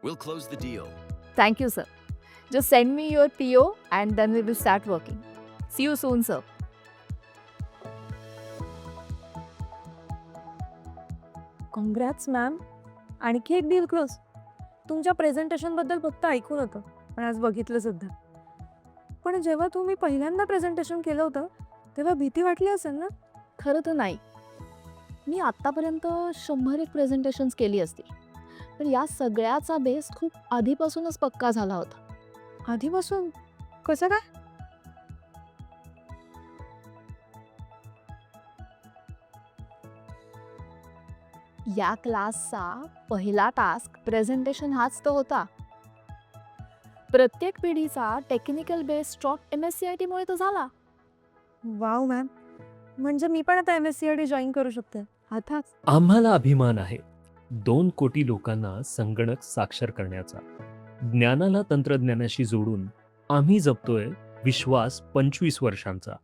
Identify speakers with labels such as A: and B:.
A: We'll close the deal.
B: Thank you, sir. Just send me your PO and then we will start working. See you soon, sir.
C: Congrats ma'am. आणखी एक deal close. तुमच्या प्रेझेंटेशनबद्दल फक्त ऐकून होतं, पण आज बघितलं सुद्धा. पण जेव्हा तुम्ही पहिल्यांदा प्रेझेंटेशन केलं होतं तेव्हा भीती वाटली असेल ना?
B: खरं तर नाही. मी आत्तापर्यंत 100 प्रेझेंटेशन्स केली असतील. पण या सगळ्याचा बेस खूप आधीपासूनच पक्का झाला होता.
C: आधीपासून? कसं काय?
B: या क्लासचा पहिला टास्क प्रेझेंटेशन हाच तर होता. प्रत्येक पिढीचा टेक्निकल बेस स्ट्रॉंग MSCIT मुळे तर झाला.
C: Wow ma'am. म्हणजे मी पण आता MSCIT जॉईन करू शकते.
B: अर्थात
D: आम्हाला अभिमान आहे 2 कोटी लोकांना संगणक साक्षर करण्याचा. ज्ञानाला तंत्रज्ञानाशी जोडून आम्ही जपतोय विश्वास 25 वर्षांचा.